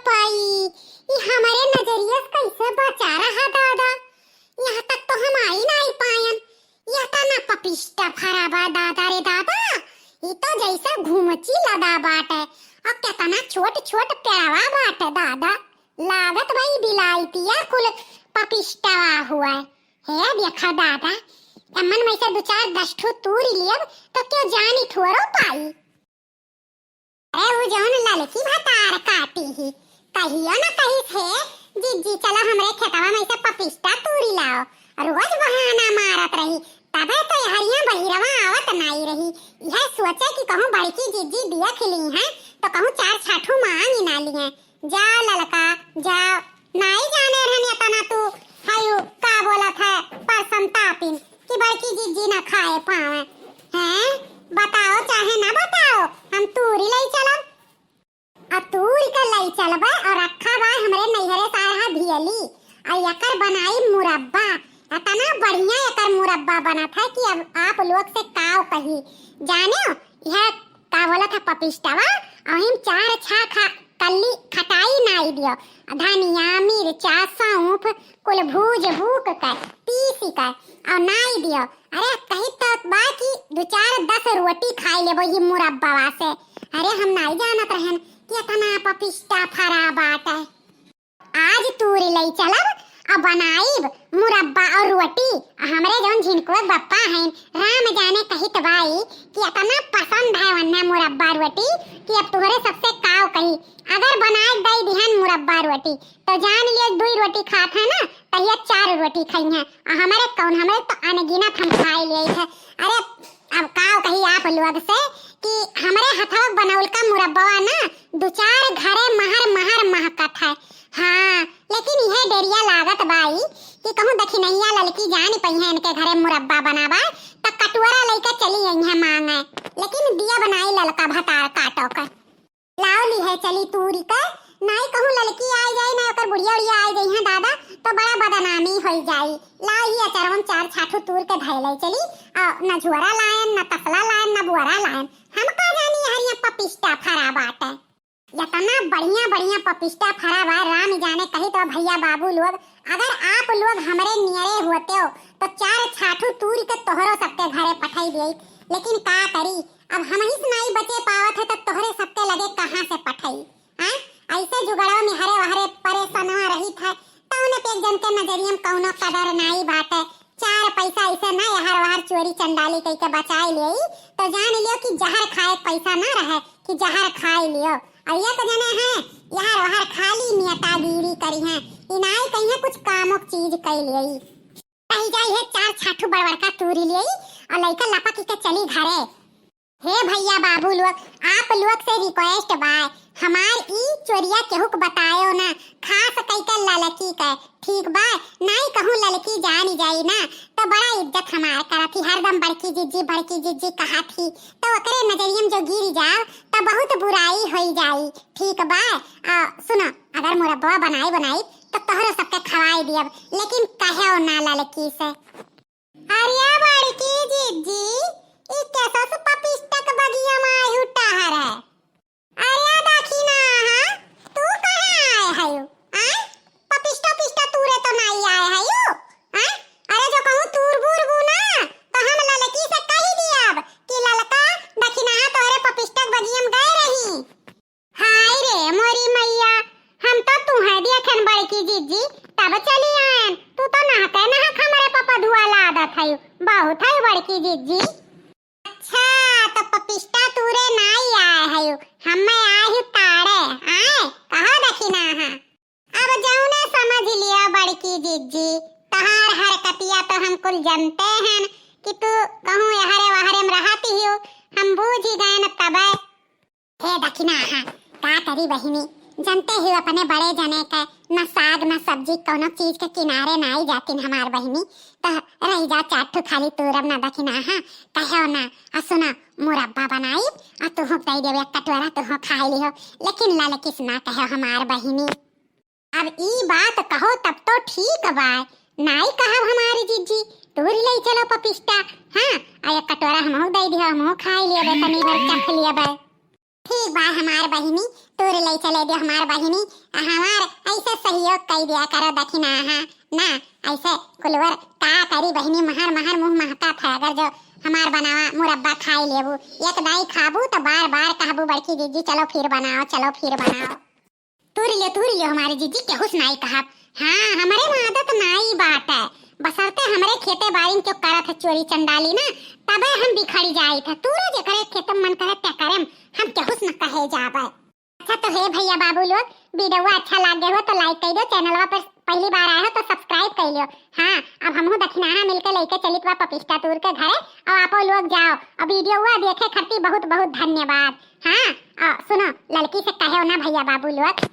पाई। ये हमारे नजरिए से कैसे बचा रहा दादा। यहाँ तक तो हम आई नहीं पायन। यह तो ना पपिष्टा फराबा दादा रे दादा। ये तो जैसा घूमची लदा बाटे और कितना छोट छोट पेड़वा बाटे दादा। लागत भाई बिलाईतिया कुल पपिष्टा हुआ है देखा दादा। अमन में से दो चार 10 ठो तूर लियब तो क्यों जानी ठोरो पाई। अरे वो जौन ललकी भतार काटी ही कहियो ना कही थे जीजी चलो हमरे खेतवा में से पपिस्ता तूरी लाओ। रोज बहाना मारत रही तबे तो हरिया बहिरवा आवत नहीं रही। यह सोचे कि कहूं बड़की जीजी दिया खिली हैं तो कहूं 4 छाठू मांग ही ना लिए। जाओ ललका जाओ नहीं जाने रहने तना तू हायु का बोलत है परसम तापिन कि बड़की जीजी ना खाए पावे हैं। बताओ चाहे ना बताओ हम तूरी लई चलब। तूरी का लई चलब और रखा बा हमरे नैहरे सारा भियली और एकर बनाई मुरब्बा। इतना बढ़िया एकर मुरब्बा बना था कि अब आप लोग से काव कही जाने यह का बोला था पपिस्तावा और हम 4 छा खा कल्ली खटाई नाई दियो धनिया मिर्चा सौंफ कुल भूज भूक कर पीसी कर और नाई दियो। अरे कहीं तो बाकी 2-4-10 रोटी खाई लेबो ये मुरब्बा से। अरे हम नहीं जानत रहन कि इतना पपिस्ता फरा बाट है। आज तूरी लई चलब और बनाईब मुरब्बा और रोटी। हमरे जौन झिनकुआ बप्पा हैं राम जाने कहित बाई कि इतना पसंद है वन्ना मुरब्बा रोटी कि अब तुहरे सबसे काव कही अगर बनाए दई दिहन मुरब्बा रोटी तो जान लियो 2 रोटी खात है ना तहिया 4 रोटी खाई है। हमारे कौन हमरे तो अनगिनत हम खाए लिए थे। अरे अब काव कही आप लोग से कि हमरे हथवा बनौल का मुरब्बा ना 2-4 घरे महर महर महकत है। हाँ लेकिन यह डेरिया लागत बाई कि कहूं दखिनैया ललकी जान पई है इनके घरे मुरब्बा बनावा त कटोरा लेके चली आई है मांगे। लेकिन दिया बनाई ललका भतार काटो कर लाओ ली है चली तूरी का नहीं कहूं ललकी आ जाए ना ओकर बुढ़िया उड़िया आ जाई है दादा तो बड़ा बदनामी हो जाई। लाओ ही अचरवन 4 छाठू तूर के धैले चली और न झुरा लायन न तसला लायन न बुआरा लायन। हम का जानी हरिया पपिस्ता फरा बाटे इतना बढ़िया बढ़िया पपिस्ता फरा बा राम जाने कही तो भैया बाबू लोग अगर आप लोग हमरे नियरे होते हो तो 4 छाठू तूर के तोहरो सबके घरे पठाई दे। लेकिन का करी अब हम ही नहीं बचे पावत है तो तोहरे सबके लगे कहां से पठाई। हां ऐसे जुगड़ों में हरे वहरे परेशानवा रही था तो उन्हें पे जन के नजरिए में कौनो कदर नहीं बाटे। 4 पैसा ऐसे ना हर वहर चोरी चंडाली कई के बचाई ले तो जान लियो कि जहर खाए पैसा ना रहे कि जहर खाए लियो। और ये तो जने हैं यार वहां खाली नियतागिरी करी है इनाई कहीं है कुछ कामोक चीज कई लेई कहीं जाई है 4 छाठू बड़बड़ का तूरी लेई और लइका लपक के चली घरे। हे भैया बाबू लोग आप लोग से रिक्वेस्ट बा हमार ई चोरिया केहुक बतायो ना खास कई के ललकी के ठीक बा नहीं कहूं ललकी जानी जाई ना तो बड़ा इज्जत हमार करती हरदम बड़की जीजी कहा थी तो ओकरे नजरिए में जो गिर जाओ तो बहुत बुराई होई जाई ठीक बा। सुनो अगर मुरब्बा बनाई तो तोहरो सबके खवाई दियब लेकिन कहो ना ललकी से। अरे बड़की जीजी ई कैसा से पपिस्ता बगिया में आई उठार है। अरे दखिना हां तू कहां आए हयो हां पपिस्ता पिस्ता तूरे तो नहीं आए हयो हां। अरे जो कहूं तूर बूर बू ना तो हम ललकी से कही दियब कि ललका दखिना तोरे पपिस्ता बगिया में गए रही। हाय रे मोरी मैया हम तो तू है देखन बड़की जीजी तब चली आन तू तो ना हमारे पापा धुआ ला आदत है बहुत है बड़की जीजी। अच्छा तो पपिस्ता तूरे नहीं आए है हम आए हूं ताड़े आए कहा दखिना हां। अब जौने समझ लिया बड़की जीजी तहार हरकतिया तो हम कुल जानते हैं कि तू कहूं हरे वहरे में रहती हो हम बूझ ही गए न तब। हे दखिना हां का करी बहिनी जानते हो अपने बड़े जने के न साग न सब्जी कोनो चीज के किनारे ना आई जाती हमार बहिनी तो रही जा चाटू खाली तूरब ना दखिना हां कहो ना। सुना मुरब्बा बनाई और तू दई देवे कटोरा तू खा लियो लेकिन ललकी ना कहो हमार बहिनी। अब ई बात कहो तब तो ठीक बा नहीं कहो हमारी जीजी तूरी ले चलो पपिस्ता हां आ एक कटोरा हमहु दई दियो हमहु खा लियो तनी भर चख लियो बे। ठीक बा हमार बहिनी, तोर ले चले दे हमार बहिनी, हमार ऐसे सहयोग कर दिया करो दखिना हाँ ना, ऐसे कुलवर का करी बहिनी, महर महर मुंह महका था, अगर जो हमार बनावा मुरब्बा खाई लेबू, एक दाई खाबू तो बार बार कहबू बड़की जीजी चलो फिर बनाओ, चलो फिर बनाओ। तूर लियो हमारी जीजी के हुस नाई कहब, हाँ हमारे में आदत नाई बात है, बसरते हमारे खेते बारी क्यों करत है चोरी चंडाली ना, तबे हम बिखड़ी जाई था, तूरा जे करे खेतम मन करे ते करम, हम के हुस न कहे जाबे। अच्छा तो हे भैया बाबू लोग, वीडियो अच्छा लागे हो तो लाइक कर दो, चैनलवा पर पहली बार आए हो तो सब्सक्राइब कर लियो। हाँ अब हमहू दखिनाहा मिलके लेके चलित बा पपिस्टा तूर के घरे, और आपो लोग जाओ और वीडियो हुआ देखे खातिर बहुत बहुत धन्यवाद। हाँ सुनो लड़की से कहे ना भैया बाबू लोग।